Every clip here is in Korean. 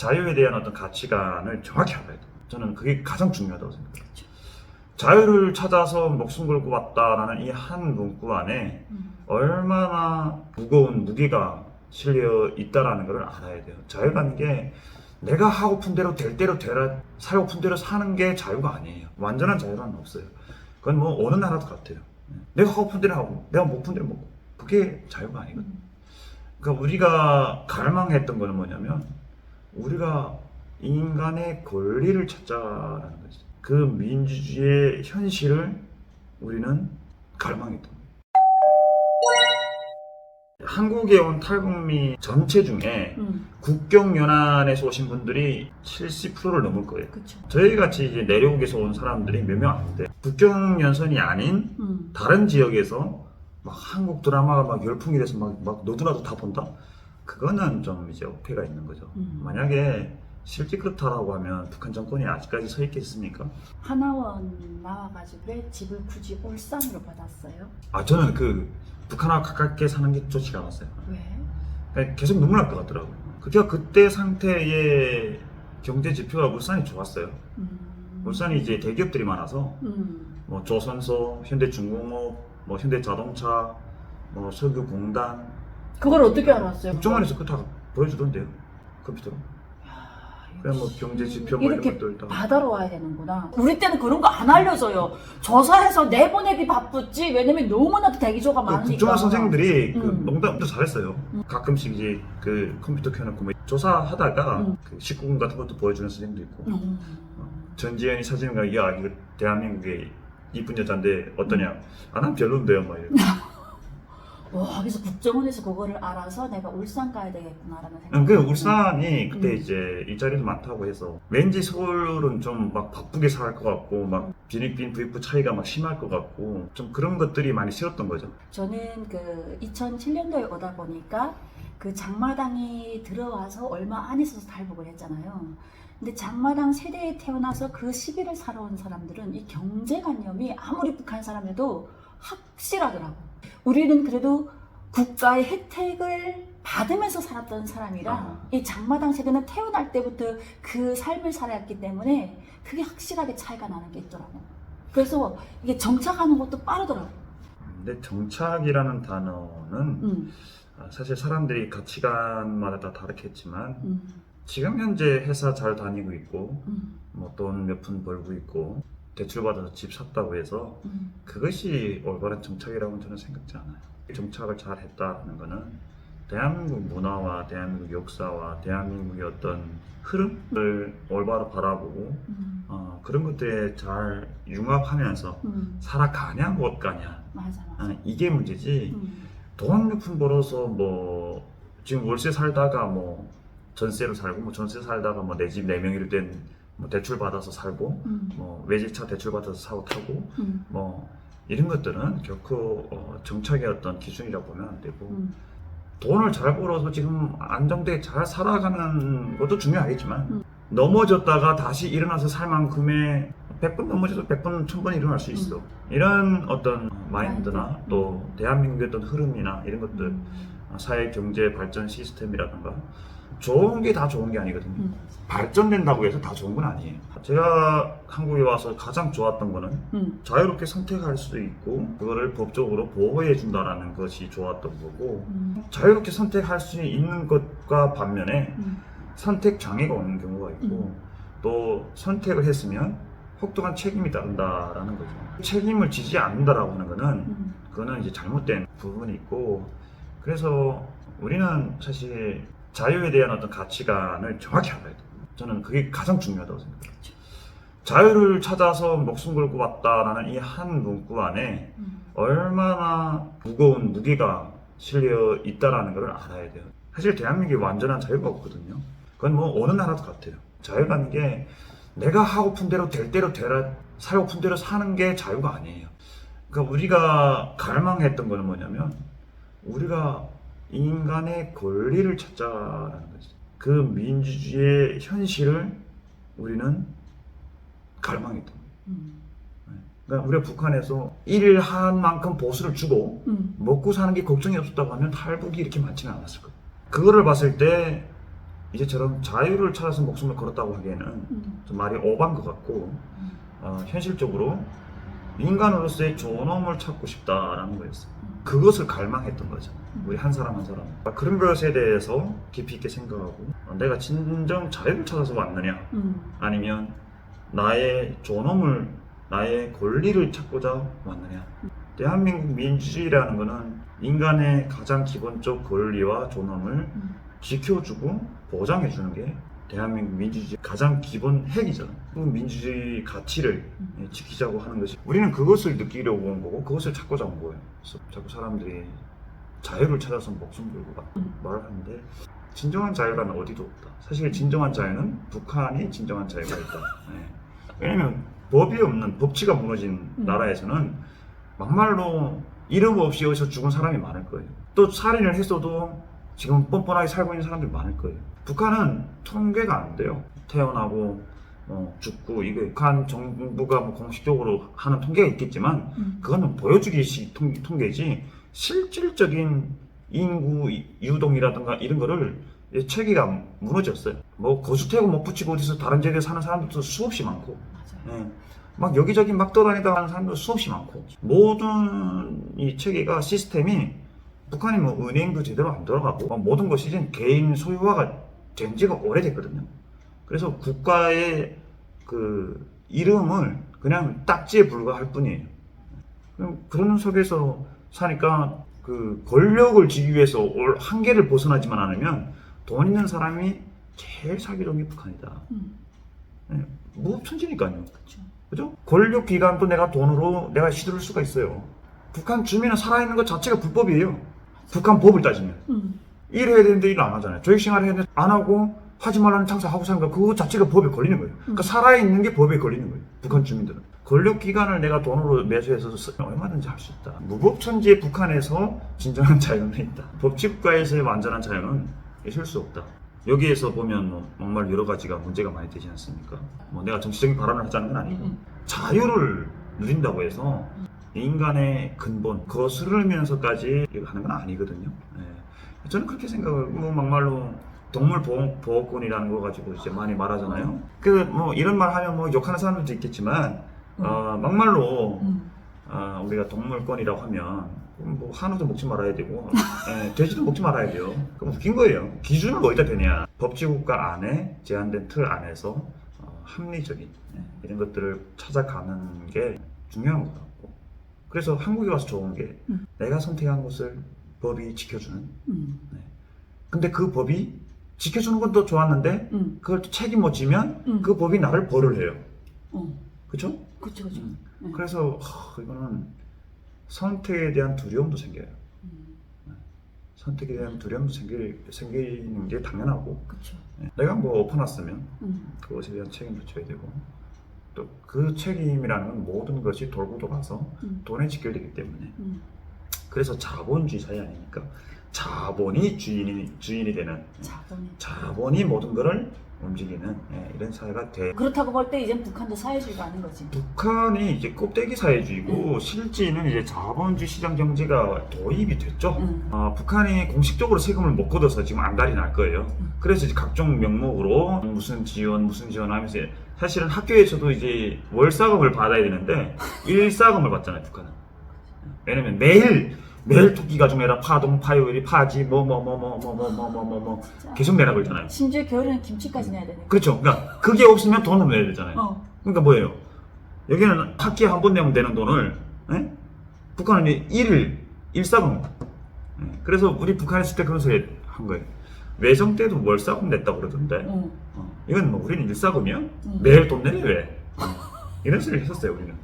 자유에 대한 어떤 가치관을 정확히 알아야 돼요. 저는 그게 가장 중요하다고 생각해요. 자유를 찾아서 목숨 걸고 왔다라는 이 한 문구 안에 얼마나 무거운 무게가 실려 있다라는 걸 알아야 돼요. 자유라는 게 내가 하고픈 대로 될 대로 되라, 살고픈 대로 사는 게 자유가 아니에요. 완전한 자유는 없어요. 그건 뭐 어느 나라도 같아요. 내가 하고픈 대로 하고 내가 못픈 대로 먹고, 그게 자유가 아니거든요. 그러니까 우리가 갈망했던 거는 뭐냐면 우리가 인간의 권리를 찾자라는 거죠. 그 민주주의의 현실을 우리는 갈망했던 거예요. 한국에 온 탈북민 전체 중에 국경연안에서 오신 분들이 70%를 넘을 거예요. 그쵸. 저희 같이 이제 내륙에서 온 사람들이 몇 명 안 돼요. 국경연선이 아닌 다른 지역에서 막 한국 드라마가 막 열풍이 돼서 막 너도나도 다 본다? 그거는 좀 이제 어폐가 있는 거죠. 만약에 실제 그렇다라고 하면 북한 정권이 아직까지 서 있겠습니까? 하나원 나와가지고 왜 집을 굳이 울산으로 받았어요? 저는 그 북한하고 가깝게 사는 게 좋지가 않았어요. 왜? 계속 눈물 날 것 같더라고요. 그때 상태의 경제 지표가 울산이 좋았어요. 울산이 이제 대기업들이 많아서 뭐 조선소, 현대중공업, 뭐 현대자동차, 뭐 석유공단. 그걸 어떻게 알았어요? 국정원에서 그거 다 보여주던데요, 컴퓨터로. 그냥 뭐 경제 지표 뭐 이런 이렇게 것들 다. 받아러 와야 되는구나. 우리 때는 그런 거 안 알려줘요. 조사해서 내보내기 바쁘지. 왜냐면 너무나도 대기조가 많으니까. 국정원 선생님들이 그 농담도 잘했어요. 가끔씩 이제 그 컴퓨터 켜놓고 뭐 조사하다가 그 19금 같은 것도 보여주는 선생님도 있고. 전지현이 사진을 야 이거 대한민국의 이쁜 여잔데 어떠냐? 난 별론데요, 뭐 이런. 와, 그래서 국정원에서 그거를 알아서 내가 울산 가야 되겠구나라는 생각. 그 울산이 그때 이제 일자리도 많다고 해서 왠지 서울은 좀 막 바쁘게 살 것 같고 막 빈익빈 부익부 차이가 막 심할 것 같고 좀 그런 것들이 많이 싫었던 거죠. 저는 그 2007년도에 오다 보니까 그 장마당이 들어와서 얼마 안 있어서 탈북을 했잖아요. 근데 장마당 세대에 태어나서 그 시기를 살아온 사람들은 이 경제관념이 아무리 북한 사람에도 확실하더라고. 우리는 그래도 국가의 혜택을 받으면서 살았던 사람이라 이 장마당 세대는 태어날 때부터 그 삶을 살았기 때문에 그게 확실하게 차이가 나는 게 있더라고. 그래서 이게 정착하는 것도 빠르더라고. 근데 정착이라는 단어는 사실 사람들이 가치관마다 다 다르겠지만 지금 현재 회사 잘 다니고 있고 뭐 돈 몇 푼 벌고 있고 대출받아서 집 샀다고 해서 그것이 올바른 정착이라고는 저는 생각지 않아요. 정착을 잘 했다는 거는 대한민국 문화와 대한민국 역사와 대한민국의 어떤 흐름을 올바로 바라보고 그런 것들에 잘 융합하면서 살아가냐 못 가냐. 맞아. 이게 문제지. 돈 몇 푼 벌어서 뭐 지금 월세 살다가 뭐 전세로 살고 뭐 전세 살다가 뭐 내 집 네 명일 땐 뭐 대출 받아서 살고 뭐 외제차 대출 받아서 사고 타고 뭐 이런 것들은 결코 정착의 어떤 기준이라고 보면 안 되고 돈을 잘 벌어서 지금 안정되게 잘 살아가는 것도 중요하겠지만 넘어졌다가 다시 일어나서 살 만큼의 100번 넘어져도 100번, 1000번 일어날 수 있어. 이런 어떤 마인드나 또 대한민국의 어떤 흐름이나 이런 것들 사회 경제 발전 시스템이라든가 좋은 게 다 좋은 게 아니거든요. 발전된다고 해서 다 좋은 건 아니에요. 제가 한국에 와서 가장 좋았던 거는 자유롭게 선택할 수 있고 그거를 법적으로 보호해 준다라는 것이 좋았던 거고 자유롭게 선택할 수 있는 것과 반면에 선택 장애가 오는 경우가 있고 또 선택을 했으면 혹독한 책임이 따른다라는 거죠. 책임을 지지 않는다라고 하는 거는 그거는 이제 잘못된 부분이 있고 그래서 우리는 사실 자유에 대한 어떤 가치관을 정확히 알아야 돼요. 저는 그게 가장 중요하다고 생각해요. 자유를 찾아서 목숨 걸고 왔다라는 이 한 문구 안에 얼마나 무거운 무게가 실려 있다라는 걸 알아야 돼요. 사실 대한민국에 완전한 자유가 없거든요. 그건 뭐 어느 나라도 같아요. 자유라는 게 내가 하고픈 대로 될 대로 되라, 살고픈 대로 사는 게 자유가 아니에요. 그러니까 우리가 갈망했던 거는 뭐냐면 우리가 인간의 권리를 찾자라는 거죠. 그 민주주의의 현실을 우리는 갈망했던 거예요. 그러니까 우리가 북한에서 일한 만큼 보수를 주고 먹고 사는 게 걱정이 없었다고 하면 탈북이 이렇게 많지는 않았을 거예요. 그거를 봤을 때 이제처럼 자유를 찾아서 목숨을 걸었다고 하기에는 좀 말이 오반 것 같고 현실적으로 인간으로서의 존엄을 찾고 싶다라는 거였어요. 그것을 갈망했던 거죠. 우리 한 사람 한 사람. 그런 것에 대해서 깊이 있게 생각하고 내가 진정 자유를 찾아서 왔느냐 아니면 나의 존엄을 나의 권리를 찾고자 왔느냐. 대한민국 민주주의라는 거는 인간의 가장 기본적 권리와 존엄을 지켜주고 보장해주는 게 대한민국 민주주의 가장 기본 핵이잖아. 그 민주주의 가치를 지키자고 하는 것이 우리는 그것을 느끼려고 온 거고 그것을 찾고자 온 거예요. 그래서 자꾸 사람들이 자유를 찾아서 목숨 걸고 말을 하는데 진정한 자유라는 어디도 없다. 사실 진정한 자유는 북한이 진정한 자유가 있다. 왜냐면 법이 없는 법치가 무너진 나라에서는 막말로 이름 없이 여기서 죽은 사람이 많을 거예요. 또 살인을 했어도 지금 뻔뻔하게 살고 있는 사람들이 많을 거예요. 북한은 통계가 안 돼요. 태어나고 죽고 이게 북한 정부가 뭐 공식적으로 하는 통계가 있겠지만 그거는 보여주기식 통계지 실질적인 인구 유동이라든가 이런 거를 체계가 무너졌어요. 뭐 거주태고 못 붙이고 어디서 다른 지역에 사는 사람들도 수없이 많고 막 여기저기 막 돌아다니다 하는 사람도 수없이 많고 모든 이 체계가 시스템이 북한이 뭐 은행도 제대로 안 돌아가고 모든 것이 이제 개인 소유화가 된 지가 오래됐거든요. 그래서 국가의 그 이름을 그냥 딱지에 불과할 뿐이에요. 그런 속에서 사니까 그 권력을 지기 위해서 한계를 벗어나지만 않으면 돈 있는 사람이 제일 살기 좋은 게 북한이다. 무법천지니까요. 그죠? 권력 기관도 내가 돈으로 내가 휘두를 수가 있어요. 북한 주민은 살아있는 것 자체가 불법이에요. 북한 법을 따지면. 일을 해야 되는데 일을 안 하잖아요. 조직생활을 해야 되는데 안 하고 하지 말라는 장사 하고 사니까 그거 자체가 법에 걸리는 거예요. 그러니까 살아있는 게 법에 걸리는 거예요. 북한 주민들은. 권력기관을 내가 돈으로 매수해서 얼마든지 할 수 있다. 무법천지의 북한에서 진정한 자유는 있다. 법치국가에서의 완전한 자유는 있을 수 없다. 여기에서 보면 뭐 정말 여러 가지가 문제가 많이 되지 않습니까? 뭐 내가 정치적인 발언을 하자는 건 아니고 자유를 누린다고 해서 인간의 근본 거스르면서까지 하는 건 아니거든요. 저는 그렇게 생각을 뭐 막말로 동물 보호권이라는 거 가지고 이제 많이 말하잖아요. 그 뭐 이런 말 하면 뭐 욕하는 사람들도 있겠지만 막말로 우리가 동물권이라고 하면 뭐 한우도 먹지 말아야 되고 돼지도 먹지 말아야 돼요. 그럼 웃긴 거예요. 기준을 어디다 대냐. 법치국가 안에 제한된 틀 안에서 합리적인 이런 것들을 찾아가는 게 중요한 것 같고 그래서 한국에 와서 좋은 게 내가 선택한 것을 법이 지켜주는 근데 그 법이 지켜주는 것도 좋았는데 그걸 또 책임 못 지면 그 법이 나를 벌을 해요. 그쵸? 그쵸. 그래서 이거는 선택에 대한 두려움도 생겨요. 선택에 대한 두려움도 생기는 게 당연하고 그쵸. 내가 뭐 엎어놨으면 그것에 대한 책임도 져야 되고 또 그 책임이라는 건 모든 것이 돌고 돌아서 돈에 직결되기 때문에 그래서 자본주의 사회 아닙니까? 자본이 주인이 되는 자본이 모든 것을 움직이는 이런 사회가 돼. 그렇다고 볼 때 이제 북한도 사회주의가 아닌 거지. 북한이 이제 껍데기 사회주의고 실제는 이제 자본주의 시장 경제가 도입이 됐죠. 북한이 공식적으로 세금을 못 걷어서 지금 안달이 날 거예요. 그래서 이제 각종 명목으로 무슨 지원 하면서 사실은 학교에서도 이제 월사금을 받아야 되는데 일사금을 받잖아요, 북한은. 왜냐면 매일 토끼가 좀 해라, 파동, 파요일이, 파지, 계속 내라 그러잖아요. 심지어 겨울에는 김치까지 내야 되니까. 그렇죠. 그러니까 그게 없으면 돈을 내야 되잖아요. 그러니까 뭐예요? 여기는 학기에 한 번 내면 되는 돈을 북한은 일사금. 그래서 우리 북한에 있을 때 그런 소리 한 거예요. 외정 때도 월사금 냈다고 그러던데 이건 뭐 우리는 일사금이야? 매일 돈 내래 왜? 이런 소리를 했었어요 우리는.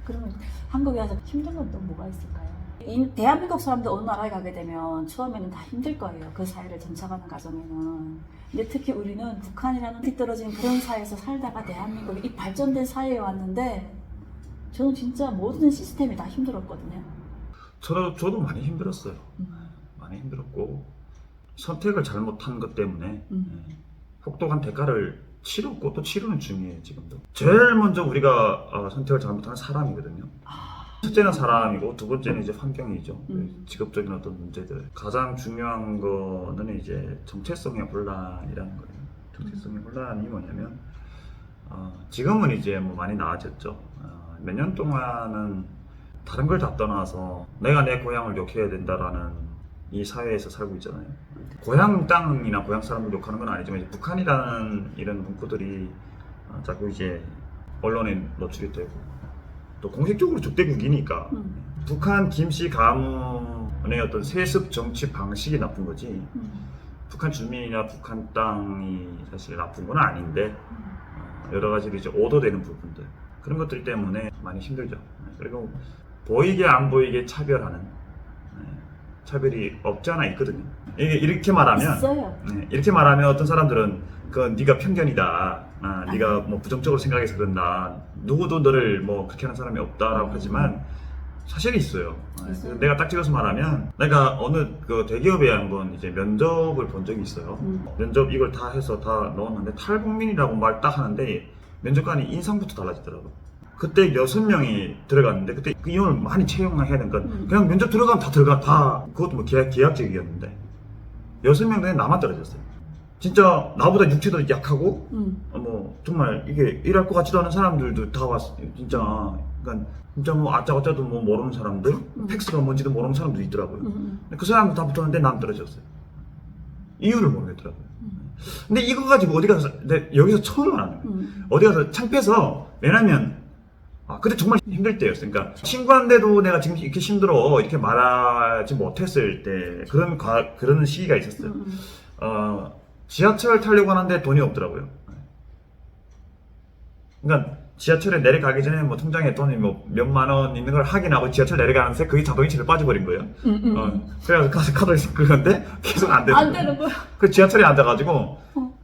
그러면 한국에 와서 힘든 건 또 뭐가 있을까요? 대한민국 사람들 어느 나라에 가게 되면 처음에는 다 힘들 거예요. 그 사회를 정착하는 과정에는. 근데 특히 우리는 북한이라는 뒤떨어진 그런 사회에서 살다가 대한민국이 이 발전된 사회에 왔는데 저는 진짜 모든 시스템이 다 힘들었거든요. 저도 많이 힘들었어요. 많이 힘들었고 선택을 잘못한 것 때문에 혹독한 대가를 치렀고 또 치르는 중이에요 지금도. 제일 먼저 우리가 선택을 잘못한 사람이거든요. 첫째는 사람이고 두 번째는 이제 환경이죠. 직업적인 어떤 문제들. 가장 중요한 거는 이제 정체성의 혼란이라는 거예요. 정체성의 혼란이 뭐냐면 지금은 이제 뭐 많이 나아졌죠. 몇 년 동안은 다른 걸 다 떠나서 내가 내 고향을 욕해야 된다라는 이 사회에서 살고 있잖아요. 고향 땅이나 고향 사람을 욕하는 건 아니지만 이제 북한이라는 이런 문구들이 자꾸 이제 언론에 노출이 되고 또 공식적으로 적대국이니까 북한 김씨 가문의 어떤 세습 정치 방식이 나쁜 거지 북한 주민이나 북한 땅이 사실 나쁜 건 아닌데 여러 가지로 이제 오도되는 부분들 그런 것들 때문에 많이 힘들죠. 그리고 보이게 안 보이게 차별하는 차별이 없지 않아 있거든요. 이게 이렇게 말하면 있어요. 이렇게 말하면 어떤 사람들은 그 네가 편견이다. 네가 뭐 부정적으로 생각해서 그런다. 누구도 너를 뭐 그렇게 하는 사람이 없다라고 하지만 사실이 있어요. 있어요. 내가 딱 찍어서 말하면 내가 어느 그 대기업에 한번 이제 면접을 본 적이 있어요. 면접 이걸 다 해서 다 넣었는데 탈북민이라고 말 딱 하는데 면접관이 인상부터 달라지더라고. 그때 6명이 들어갔는데 그때 그 인원을 많이 채용해야 되니까 그냥 면접 들어가면 다 들어가 다 그것도 뭐 계약직이었는데 6명 중에 나만 떨어졌어요. 진짜 나보다 육체도 약하고 뭐 정말 이게 일할 것 같지도 않은 사람들도 다 왔어. 진짜 그러니까 진짜 뭐 아짜어짜도 뭐 모르는 사람들 팩스가 뭔지도 모르는 사람도 있더라고요. 근데 그 사람도 다 붙었는데 난 떨어졌어요. 이유를 모르겠더라고요. 근데 이거 가지고 어디 가서 여기서 처음 말하는 거예요. 어디 가서 창피해서 왜냐면 그때 정말 힘들 때였어요. 그러니까 친구한테도 내가 지금 이렇게 힘들어 이렇게 말하지 못했을 때 그런 시기가 있었어요. 지하철 타려고 하는데 돈이 없더라고요. 그러니까 지하철에 내려가기 전에 뭐 통장에 돈이 뭐 몇만 원 있는 걸 확인하고 지하철 내려가는데 그게 자동이체로 빠져버린 거예요. 그래서 가서 카드를 긁었는데 계속 안 되는 안 되는 거야. 그 지하철에 앉아가지고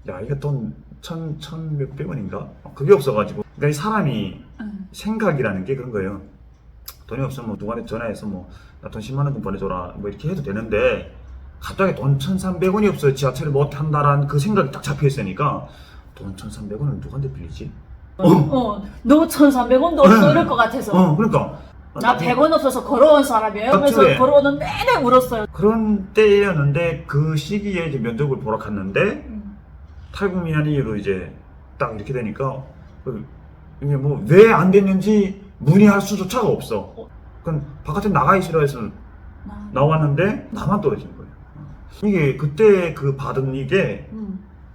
야 이게 돈 천 몇백 원인가? 그게 없어가지고 그러니까 이 사람이 생각이라는 게 그런 거예요. 돈이 없으면 뭐 누구한테 전화해서 뭐 나 돈 10만 원 좀 보내줘라 뭐 이렇게 해도 되는데 갑자기 돈 1,300원이 없어요. 지하철을 못 탄다라는 그 생각이 딱 잡혀 있으니까 돈 1,300원을 누구한테 빌리지? 너 1,300원도 없어 이럴 것 같아서. 그러니까 나 100원 없어서 걸어온 사람이에요. 그래서 그래. 걸어오는 내내 울었어요. 그런 때였는데 그 시기에 이제 면접을 보러 갔는데 탈북민이라는 이유로 이제 딱 이렇게 되니까 이게 뭐 왜 안 됐는지 문의할 수조차가 없어. 그럼 바깥에 나가기 싫어해서 나왔는데 나만 떨어진 거예요. 이게 그때 그 받은 이게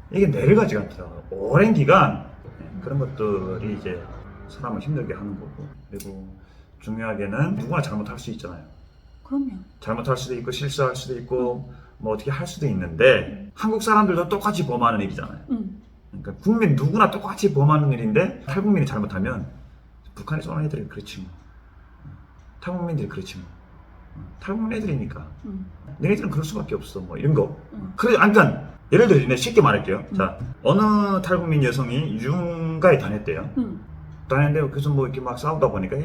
내려가지가 않더라고요. 오랜 기간 그런 것들이 이제 사람을 힘들게 하는 거고 그리고 중요하게는 누구나 잘못할 수 있잖아요. 그럼요. 잘못할 수도 있고 실수할 수도 있고 뭐 어떻게 할 수도 있는데 한국 사람들도 똑같이 범하는 일이잖아요. 그러니까 국민 누구나 똑같이 범하는 일인데 탈북민이 잘못하면 북한에서 오는 애들이 그렇지 뭐 탈북민들이 그렇지 뭐 탈북민 애들이니까 너희들은 그럴 수밖에 없어 뭐 이런 거 그래 그러니까 예를 들어 내가 쉽게 말할게요. 자 어느 탈북민 여성이 유흥가에 다녔대요. 다녔는데 그래서 뭐 이렇게 막 싸우다 보니까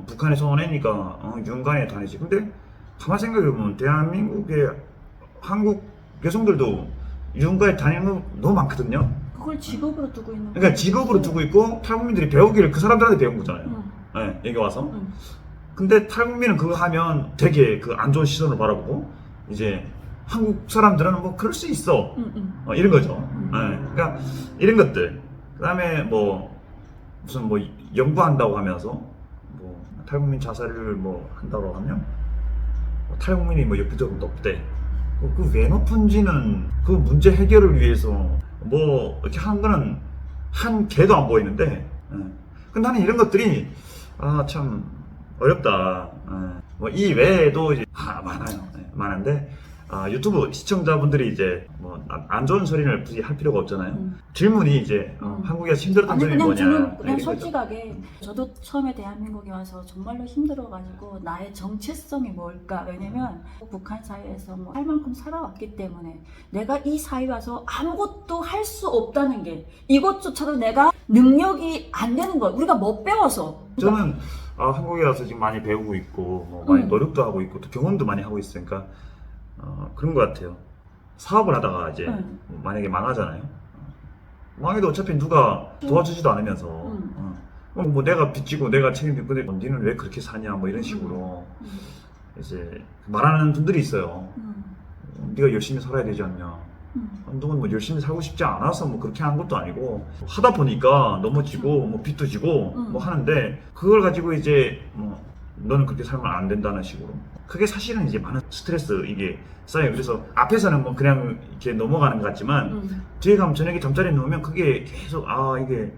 북한에서 온 애니까 유흥가에 다니지. 근데 가만 생각해보면 대한민국의 한국 여성들도 유흥가에 다니는 거 너무 많거든요. 그걸 직업으로 두고 있는 그러니까 직업으로 두고 있고 탈북민들이 배우기를 그 사람들한테 배운 거잖아요. 네, 여기 와서. 근데 탈북민은 그거 하면 되게 그 안 좋은 시선을 바라보고 이제 한국 사람들은 뭐 그럴 수 있어. 이런 거죠. 네, 그러니까 이런 것들. 그다음에 뭐 무슨 뭐 연구한다고 하면서 뭐 탈북민 자살을 뭐 한다고 하면 뭐 탈북민이 뭐 역부족으로 높대. 그 왜 높은지는 그 문제 해결을 위해서 뭐 이렇게 하는 거는 한 개도 안 보이는데 근데 나는 이런 것들이 참 어렵다. 뭐 이 외에도 이제 많아요. 많은데 유튜브 시청자분들이 이제 뭐 안 좋은 소리를 굳이 할 필요가 없잖아요. 질문이 이제 한국에서 힘들었던 점이 뭐냐. 저는 그냥 이런 거죠. 솔직하게 저도 처음에 대한민국에 와서 정말로 힘들어가지고 나의 정체성이 뭘까. 왜냐면 북한 사회에서 뭐 할 만큼 살아왔기 때문에 내가 이 사회에 와서 아무것도 할 수 없다는 게 이것조차도 내가 능력이 안 되는 거야. 우리가 못 배워서. 저는 한국에 와서 지금 많이 배우고 있고 뭐 많이 노력도 하고 있고 또 경험도 많이 하고 있으니까 그런 것 같아요. 사업을 하다가 이제 만약에 망하잖아요. 망해도 어차피 누가 도와주지도 않으면서 뭐 내가 빚지고 내가 책임지고 니는 왜 그렇게 사냐 뭐 이런 식으로 이제 말하는 분들이 있어요. 네가 열심히 살아야 되지 않냐. 누군 뭐 열심히 살고 싶지 않아서 뭐 그렇게 한 것도 아니고 하다 보니까 넘어지고 뭐 빚도 지고 뭐 하는데 그걸 가지고 이제 뭐 너는 그렇게 살면 안 된다는 식으로 그게 사실은 이제 많은 스트레스 이게 쌓여요. 그래서 앞에서는 뭐 그냥 이렇게 넘어가는 것 같지만 뒤에 가면 저녁에 잠자리에 누우면 그게 계속 아 이게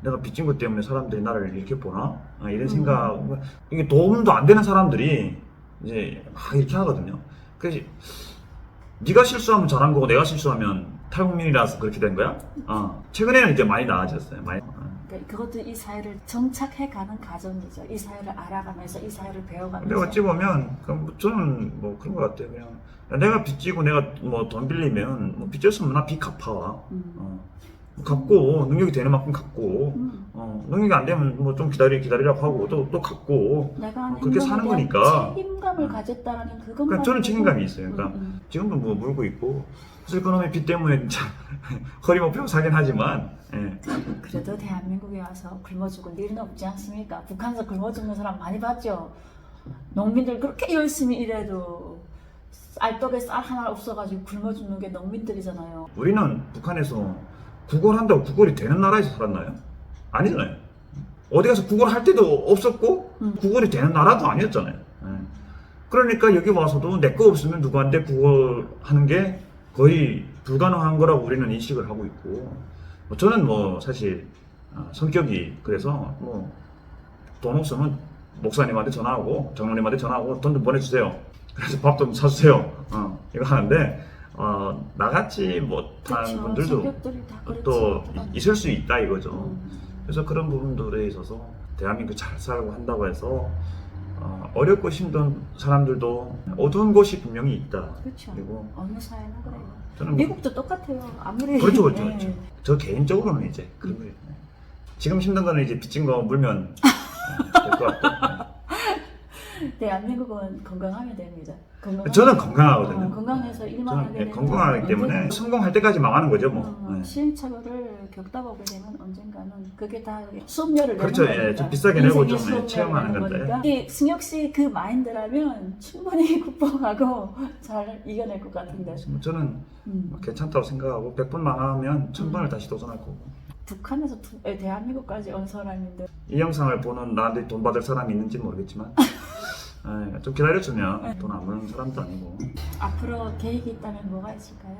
내가 빚진 것 때문에 사람들이 나를 이렇게 보나? 아, 이런 생각 이게 도움도 안 되는 사람들이 이제 막 이렇게 하거든요. 그래서 네가 실수하면 잘한 거고 내가 실수하면 탈국민이라서 그렇게 된 거야? 최근에는 이제 많이 나아졌어요. 많이. 그러니까 그것도 이 사회를 정착해가는 과정이죠. 이 사회를 알아가면서 이 사회를 배워가면서. 근데 어찌 보면 그럼 저는 뭐 그런 것 같아요. 그냥 내가 빚지고 내가 뭐 돈 빌리면 뭐 빚졌으면 나 빚 갚아. 갚고 능력이 되는 만큼 갚고 능력이 안 되면 뭐 좀 기다리라고 하고 또 갚고 내가 그렇게 사는 거니까 책임감을 가졌다라는 그것만. 그러니까 저는 책임감이 있어요. 그러니까 지금도 뭐 물고 있고 사실 그놈의 빚 때문에 진짜 허리 못 펴고 사긴 하지만 예. 그래도 대한민국에 와서 굶어 죽을 일은 없지 않습니까? 북한에서 굶어 죽는 사람 많이 봤죠. 농민들 그렇게 열심히 일해도 알떡에 쌀 하나 없어가지고 굶어 죽는 게 농민들이잖아요. 우리는 북한에서 국어를 한다고 국어리 되는 나라에서 살았나요? 아니잖아요. 어디 가서 국어를 할 때도 없었고 국어리 되는 나라도 아니었잖아요. 예. 그러니까 여기 와서도 내 거 없으면 누구한테 국어 하는 게 거의 불가능한 거라고 우리는 인식을 하고 있고 저는 뭐 사실 성격이 그래서 뭐 돈 없으면 목사님한테 전화하고 장로님한테 전화하고 돈 좀 보내주세요. 그래서 밥 좀 사주세요. 이거 하는데 나같이 못한 그렇죠. 분들도 성격들이 다 그렇죠. 또 있을 수 있다 이거죠. 그래서 그런 부분들에 있어서 대한민국 잘 살고 한다고 해서 어렵고 힘든 사람들도 어두운 곳이 분명히 있다. 그렇죠. 그리고 어느 사회나 그래요. 저는 뭐 미국도 똑같아요. 아무리 그렇죠, 그렇죠, 예. 그렇죠. 저 개인적으로는 이제 그런 거예요. 지금 힘든 거는 이제 빚진 거 물면 될 것 같고. 대한민국은 건강하면 됩니다. 저는 건강하거든요. 건강해서 일만 저는 하게 되면 건강하기 때문에 성공할 때까지 망하는 거죠, 뭐. 네. 시행착오를 겪다 보게 되면 언젠가는 그게 다 수업료를 그렇죠, 내는 예, 거니까. 좀 비싸게 내고 좀 수업료를 체험하는 내는 건데. 거니까. 이 승혁 씨 그 마인드라면 충분히 극복하고 잘 이겨낼 것 같은데. 저는 괜찮다고 생각하고 100번 망하면 1000번을 다시 도전할 거고. 북한에서 대한민국까지 온 사람인데 이 영상을 보는 나한테 돈 받을 사람이 있는지 모르겠지만 좀 기다려주면 돈 안 버는 사람도 아니고. 앞으로 계획이 있다면 뭐가 있을까요?